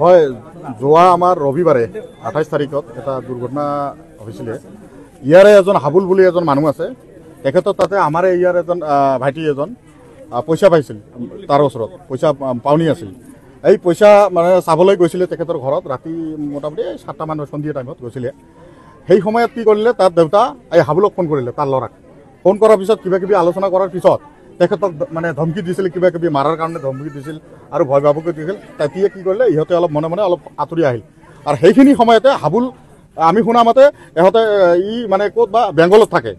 হয়, যোৱা আমাৰ ৰবিবাৰে 28 তাৰিখত এটা দুৰ্ঘটনা হৈছিলে। ইয়াৰে এজন হাবুল বুলি এজন মানুহ আছে, তেখেতৰ তাতে আমাৰ ইয়াৰ এজন ভাইটি এজন পইচা পাইছিল, তাৰ ওচৰত পইচা পাওনি আছিল। এই পইচা মানে চাবলৈ গৈছিলে তেখেতৰ ঘৰত, ৰাতি মোটামুটি 7টামান সন্ধিয়া টাইমত গৈছিলে। সেই সময়ত কি কৰিলে, তাৰ দেউতা এই হাবুলক ফোন কৰিলে, তাৰ ল'ৰাক ফোন কৰাৰ পিছত কিবা কিবি আলোচনা কৰাৰ পিছত তেখেতক মানে ধমকি দিছিল, কিবা কিবি মাৰাৰ কাৰণে ধমকি দিছিল আৰু ভয় ভাবুকি দিছিল। তেতিয়া কি কৰিলে, ইহঁতে অলপ মনে মনে অলপ আঁতৰি আহিল। আৰু সেইখিনি সময়তে হাবুল, আমি শুনা মতে ইহঁতে মানে ক'ত বা বেংগলত থাকে,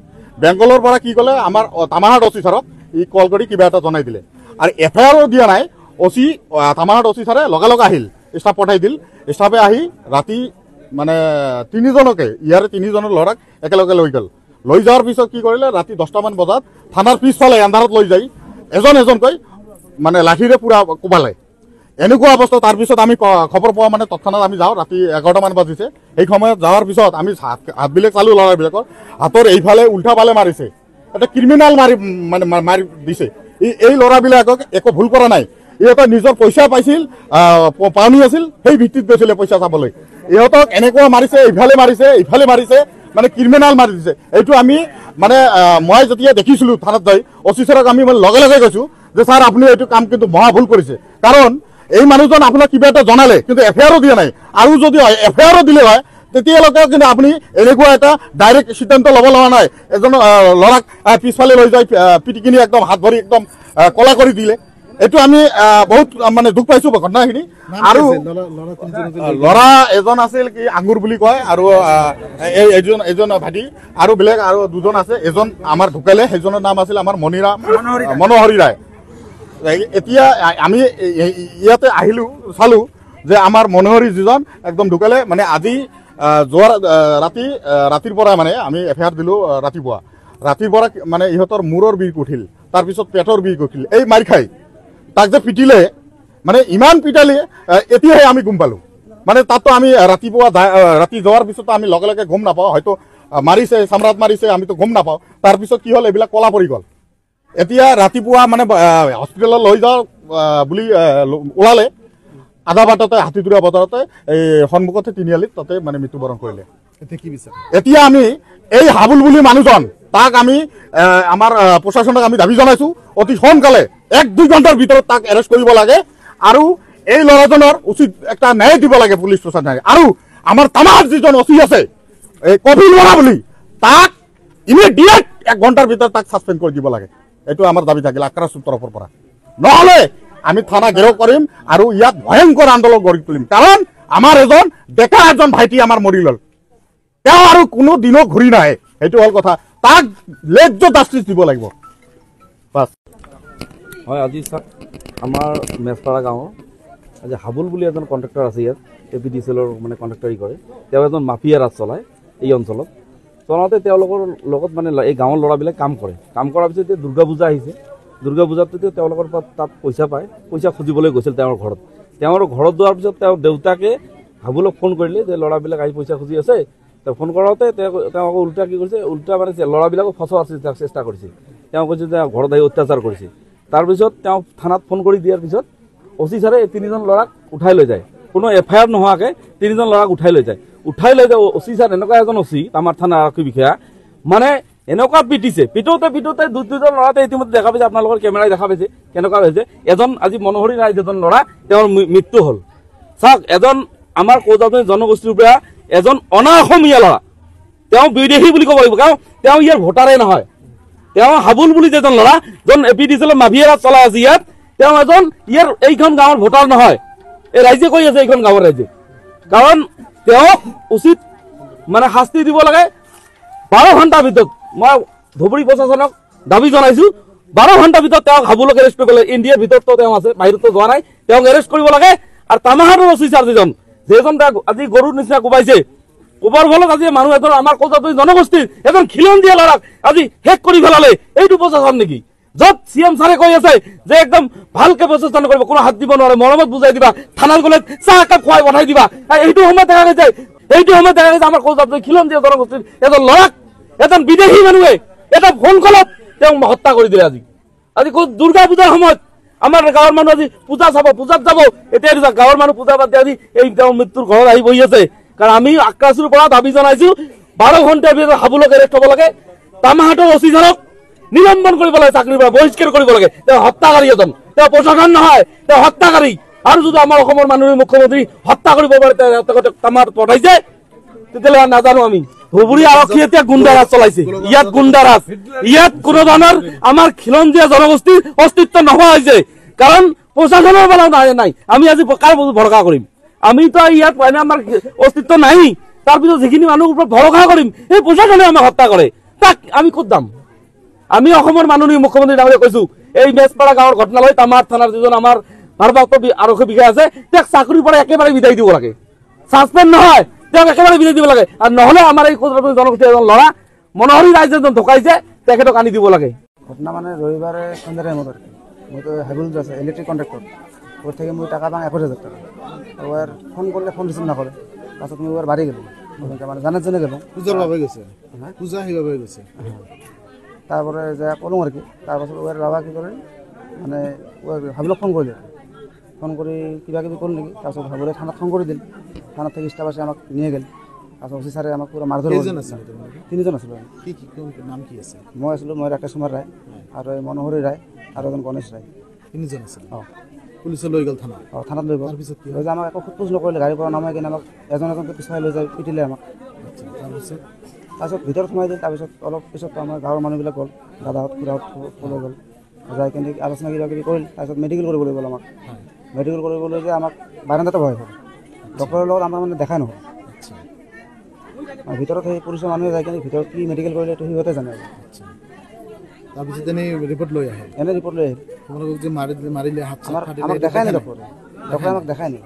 বেংগলৰ পৰা কি ক'লে, আমাৰ তামাহাট অচি ছাৰক কল কৰি কিবা এটা জনাই দিলে। আৰু এফআইআৰো দিয়া নাই। তামাহাট অচি ছাৰে লগালগ আহিল, ষ্টাফ পঠাই দিল। ষ্টাফে আহি ৰাতি মানে 3জনকে, ইয়াৰে 3জনৰ ল'ৰাক একেলগে লৈ গ'ল। লৈ যোৱাৰ পিছত কি কৰিলে, ৰাতি 10টামান বজাত থানাৰ পিছফালে আন্ধাৰত লৈ যাই এজন এজনকৈ মানে লাঠিৰে পুৰা কোবালে। এনেকুৱা অৱস্থা। তাৰপিছত আমি খবৰ পোৱা মানে তৎক্ষণাত আমি যাওঁ, ৰাতি 11টামান বাজিছে। সেই সময়ত যাৱাৰ পিছত আমি হাতবিলাক চালোঁ, ল'ৰাবিলাকৰ হাতৰ এইফালে উল্টা ফালে মাৰিছে, এটা ক্ৰিমিনেল মাৰি দিছে। এই ল'ৰাবিলাকক একো ভুল কৰা নাই। ইহঁতে নিজৰ পইচা পাইছিল, পাওনি আছিল, সেই ভিত্তিত গৈছিলে পইচা চাবলৈ। ইহঁতক এনেকুৱা মাৰিছে, ইফালে মাৰিছে, ইফালে মাৰিছে, মানে ক্ৰিমিনেল মাৰি দিছে। এইটো আমি মানে মই যেতিয়া দেখিছিলোঁ থানাত যাই, অচি ছাৰক আমি মানে লগে লগে কৈছোঁ যে ছাৰ আপুনি এইটো কাম কিন্তু মহা ভুল কৰিছে। কাৰণ এই মানুহজন আপোনাক কিবা এটা জনালে, কিন্তু এফআইআৰো দিয়া নাই। আৰু যদি এফআইআৰো দিলে হয়, তেতিয়ালৈকে কিন্তু আপুনি এনেকুৱা এটা ডাইৰেক্ট সিদ্ধান্ত ল'ব লগা নাই। এজন ল'ৰাক পিছফালে লৈ যাই পিটি কিনি একদম হাত ভৰি একদম কলা কৰি দিলে। এইটো আমি বহুত মানে দুখ পাইছোঁ ঘটনাখিনি। আৰু ল'ৰা এজন আছিল কি আঙুৰ বুলি কয়, আৰু এজন ভাইটি, আৰু বেলেগ আৰু দুজন আছে। এজন আমাৰ ঢুকালে, সেইজনৰ নাম আছিল আমাৰ মনোহৰি ৰায়। এতিয়া আমি ইয়াতে আহিলোঁ, চালোঁ যে আমাৰ মনোহৰি যিজন একদম ঢুকালে, মানে আজি যোৱা ৰাতিৰ পৰা মানে আমি এফআইআৰ দিলোঁ। ৰাতিৰ পৰা মানে ইহঁতৰ মূৰৰ বিষ উঠিল, তাৰপিছত পেটৰ বিষ উঠিল। এই মাৰি খাই তাক যে পিটিলে, মানে ইমান পিটালে, এতিয়াহে আমি গম পালোঁ। মানে তাততো আমি ৰাতি যোৱাৰ পিছতো আমি লগে লগে গম নাপাওঁ, হয়তো মাৰিছে, চামৰাত মাৰিছে, আমিতো গম নাপাওঁ। তাৰপিছত কি হ'ল, এইবিলাক কলা পৰি গ'ল। এতিয়া ৰাতিপুৱা মানে হস্পিটেলত লৈ যাওঁ বুলি ওলালে, আধা বাটতে হাতীদুৰা বজাৰতে এই সন্মুখতে তিনিআলিত তাতে মানে মৃত্যুবৰণ কৰিলে। এতিয়া আমি এই হাবুল বুলি মানুহজন, তাক আমি আমাৰ প্ৰশাসনক আমি দাবী জনাইছোঁ, অতি সোনকালে 1-2 ঘণ্টাৰ ভিতৰত তাক এৰেষ্ট কৰিব লাগে। আৰু এই ল'ৰাজনৰ উচিত এটা ন্যায় দিব লাগে পুলিচ প্ৰশাসনে। আৰু আমাৰ তামাহাট যিজন অচি আছে, এই কপিল বৰা বুলি, তাক ইমিডিয়েট 1 ঘণ্টাৰ ভিতৰত তাক ছাছপেণ্ড কৰি দিব লাগে। এইটো আমাৰ দাবী থাকিল আক্ৰাসৰ তৰফৰ পৰা। নহ'লে আমি থানা ঘেৰাও কৰিম আৰু ইয়াত ভয়ংকৰ আন্দোলন গঢ়ি তুলিম। কাৰণ আমাৰ ডেকা এজন ভাইটি আমাৰ মৰি গ'ল, তেওঁ আৰু কোনো দিনো ঘূৰি নাহে। সেইটো হ'ল কথা। তাক লেজ্জ জাষ্টিছ দিব লাগিব। বাছ হয়, আজি চাওক আমাৰ মেছপাৰা গাঁৱৰ আজি হাবুল বুলি এজন কণ্ট্ৰেক্টৰ আছে ইয়াত, APDCLৰ মানে কণ্ট্ৰেক্টৰী কৰে। তেওঁ এজন মাফিয়া ৰাজ চলায় এই অঞ্চলত। চলাওঁতে তেওঁলোকৰ লগত মানে এই গাঁৱৰ ল'ৰাবিলাক কাম কৰাৰ পিছত এতিয়া দুৰ্গা পূজা আহিছে। দুৰ্গা পূজাত তেওঁলোকৰ পৰা তাত পইচা পায়, পইচা খুজিবলৈ গৈছিল তেওঁৰ ঘৰত। তেওঁৰ ঘৰত যোৱাৰ পিছত তেওঁৰ দেউতাকে হাবুলক ফোন কৰিলে যে ল'ৰাবিলাক আহি পইচা খুজি আছে। তেওঁ ফোন কৰাওঁতে তেওঁ আকৌ উল্টা কি কৰিছে, উল্টা মানে ল'ৰাবিলাকক ফচোৱাৰ চেষ্টা কৰিছে। তেওঁ কৈছে যে ঘৰত আহি অত্যাচাৰ কৰিছে। তাৰপিছত তেওঁ থানাত ফোন কৰি দিয়াৰ পিছত অচি ছাৰে 3জন ল'ৰাক উঠাই লৈ যায়, কোনো এফআইআৰ নোহোৱাকৈ 3জন ল'ৰাক উঠাই লৈ যায়। অচি ছাৰ এনেকুৱা এজন অচি, আমাৰ থানা আৰক্ষী বিষয়া, মানে এনেকুৱা পিটিছে, পিটোতে 2-2জন ল'ৰাতে ইতিমধ্যে দেখা পাইছে, আপোনালোকৰ কেমেৰাই দেখা পাইছে কেনেকুৱা হৈছে। এজন আজি মনোহৰি ৰায় যিজন ল'ৰা, তেওঁৰ মৃত্যু হ'ল। চাওক, এজন আমাৰ কৌজাবনী জনগোষ্ঠীৰ পৰা এজন অনা অসমীয়া ল'ৰা, তেওঁ বিদেশী বুলি ক'ব লাগিব, কাৰণ তেওঁ ইয়াৰ ভোটাৰে নহয়। তেওঁ হাবুল বুলি যেজন ল'ৰা, জন APDCL মাফিয়া ৰাজ চলাই আছে ইয়াত, তেওঁ এজন ইয়াৰ এইখন গাঁৱৰ ভোটাৰ নহয়। এই ৰাইজে কৈ আছে, এইখন গাঁৱৰ ৰাইজে, কাৰণ তেওঁক উচিত মানে শাস্তি দিব লাগে। 12 ঘণ্টাৰ ভিতৰত মই ধুবুৰী প্ৰশাসনক দাবী জনাইছোঁ, 12 ঘণ্টাৰ ভিতৰত তেওঁক হাবুলক এৰেষ্ট কৰিব লাগে। ইণ্ডিয়াৰ ভিতৰতো তেওঁ আছে, বাহিৰতো যোৱা নাই, তেওঁক এৰেষ্ট কৰিব লাগে। আৰু তামাহাটৰ অচি ছাৰ যিজন আজি গৰুৰ নিচিনা কোবাইছে, কোবাৰ ফলত আজি মানুহ এজন আমাৰ কৌজাবনী জনগোষ্ঠীৰ এজন খিলঞ্জীয়া ল'ৰাক আজি শেষ কৰি পেলালে। এইটো প্ৰশাসন নেকি? য'ত CM ছাৰে কৈ আছে যে একদম ভালকে প্ৰচেষ্টা কৰিব, কোনো হাত দিব নোৱাৰে, মৰমত বুজাই দিবা, থানাত গ'লে চাহ একাপ খুৱাই পঠাই দিবা। এইটো সময়ত দেখা গৈছে আমাৰ খিলঞ্জীয়া জনগোষ্ঠীৰ এজন ল'ৰাক এজন বিদেশী মানুহে এটা ফোন কলত তেওঁ হত্যা কৰি দিলে। আজি দুৰ্গা পূজাৰ সময়ত আমাৰ গাঁৱৰ মানুহ আজি পূজা চাব, পূজাত যাব, এতিয়া গাঁৱৰ মানুহ পূজা বাদ আজি এই তেওঁৰ মৃত্যুৰ ঘৰত আহি বহি আছে। কাৰণ আমি আক্ৰাসুৰ পৰা দাবী জনাইছো 12 ঘণ্টাৰ ভিতৰত হাবুলক এৰেষ্ট হ'ব লাগে, তামাহাটৰ অচিজনক নিলম্বন কৰিব লাগে, চাকৰিৰ পৰা বহিষ্কাৰ কৰিব লাগে। তেওঁ হত্যাকাৰী এজন, তেওঁ প্ৰশাসন নহয়, তেওঁ হত্যাকাৰী। আৰু যদি আমাৰ অসমৰ মাননীয় মুখ্যমন্ত্ৰী হত্যা কৰিব পাৰে, তেওঁ তামাহাটত পঠাইছে, তেতিয়াহ'লে নাজানো আমি। ধুবুৰী আৰক্ষী এতিয়া গুণ্ডাৰাজ চলাইছে, ইয়াত গুণ্ডাৰাজ, ইয়াত কোনো ধৰণৰ আমাৰ খিলঞ্জীয়া জনগোষ্ঠীৰ অস্তিত্ব নোহোৱা হৈছে। কাৰণ প্ৰশাসনৰ ফালেও নাই। আমি আজি কাৰ ভৰসা কৰিম? আমিতো ইয়াত আমাৰ অস্তিত্ব নাই, তাৰপিছত যিখিনি মানুহৰ ওপৰত ভৰসা কৰিম সেই প্ৰশাসনে আমাক হত্যা কৰে, তাক আমি ক'ত দাম? আমি অসমৰ মাননীয় মুখ্যমন্ত্ৰী ডাঙৰীয়াক কৈছো, এই মেছপাৰা গাঁৱৰ ঘটনালৈ তামাহাট থানাৰ যিজন আমাৰ ভাৰপ্ৰাপ্ত আৰক্ষী বিষয়া আছে, তেওঁক চাকৰিৰ পৰা একেবাৰে বিদায় দিব লাগে, ছাছপেণ্ড নহয়, তেওঁক একেবাৰে বিদায় দিব লাগে। আৰু নহ'লে আমাৰ এই জনগোষ্ঠীৰ এজন ল'ৰা মনোহৰী ৰাইজে এজন ঢুকাইছে, তেখেতক আনি দিব লাগে। ঘটনা মানে ৰবিবাৰে সন্ধিয়া টাইমত আৰু মইতো হাবুল আছে ইলেক্ট্ৰিক কণ্ট্ৰেক্টৰ, ওর থেকে মই টাকা পাওঁ 21,000 টাকা। ওর ফোন করলে ফোন রিসিভ না করে, পাছত মই ওর বাড়ি গেলাম, মানে জানার জন্য গেলাম। পূজার ভাবে গেছে, পূজা সেইভাবে গেছে। তারপরে যা কলম আর কি, তারপাছত ওর বাবা কি করেন মানে ওর হাবুলক ফোন করলেন, ফোন করে কিবা কিবি করল নাকি, তারপর হাবুলে থানাত ফোন করে দিল, থানার থেকে স্টাফ আসে আমাকে নিয়ে গেল। তারপর ওসি স্যারে আমাকে পুরো মারধর কেইজন আছে? 3জন আছিল। কি কি নাম কি আছে? মই আছিলোঁ, মই ৰাকেশ কুমাৰ ৰায়, আৰু এই মনোহৰী ৰায়, আৰু এজন গণেশ ৰায়। 3জন আছে। অঁ, পুলিচে লৈ গ'ল থানা। অঁ, থানাত লৈ গ'ল। তাৰপিছত কি লৈ যায় আমাক একো সোধ নকৰিলে, গাড়ীৰ পৰা নামাই কিনে আমাক এজন এজনকৈ পিছুৱাই লৈ যায়, পিটিলে আমাক। তাৰপিছত ভিতৰত সোমাই দিল। তাৰপিছত অলপ পিছত আমাৰ গাঁৱৰ মানুহবিলাক গ'ল, দাদাহঁত খুৰাহঁত সকলো গ'ল, যাই কিনে আলোচনা কিবা কিবি কৰিল। তাৰপিছত মেডিকেল কৰিবলৈ গ'ল আমাক। মেডিকেল কৰিবলৈ যে আমাক বাৰাণ্ডাতে বহাই থ'ল, ডক্টৰৰ লগত আমাৰ মানে দেখাই নহ'ল। ভিতৰত সেই পুলিচৰ মানুহে যাই কিনে ভিতৰত কি মেডিকেল কৰিলে এইটো সিহঁতে জানে। তাৰপিছত এনেই ৰিপৰ্ট লৈ আহে, এনে ৰিপৰ্ট লৈ আহিল। তোমালোকক যে মাৰিলে হাত চাত ফাটিলে, আমাক দেখাই নাই ডক্টৰে, ডক্টৰে আমাক দেখাই নাই।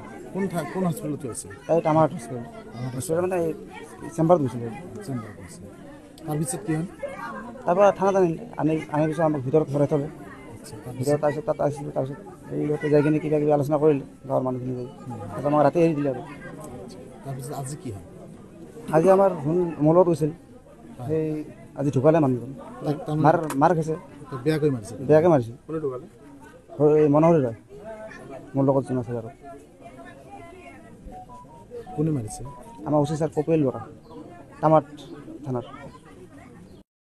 কোন হস্পিটেলত আছে? এই তামাহাট হস্পিটেল মানে এই চেম্বাৰত গৈছিলোঁ। তাৰপিছত কি হ'ল? তাৰপৰা থানাত আনি পিছত আমাক ভিতৰত ভৰাই থ'লে। ভিতৰত তাৰপিছত তাত আহিছিলোঁ। তাৰপিছত এই সিহঁতে যাই কিনে কিবা কিবি আলোচনা কৰিলে গাঁৱৰ মানুহখিনি যাই, তাৰপিছত আমাক ৰাতি এৰি দিলে আৰু। তাৰপিছত আজি কি হ'ল? আজি আমাৰ মোৰ লগত গৈছিল, সেই আজি ঢুকালে মানুহজন, মাৰ খাইছে, বেয়াকৈ মাৰিছে। বেয়াকৈ মাৰিছিল। কোনে ঢুকালে? এই মনোহৰী ৰায়, মোৰ লগত যোন আছে আৰু। কোনে মাৰিছে? আমাৰ ওচি ছাৰ কপিল বৰা, তামাহাট থানাৰ।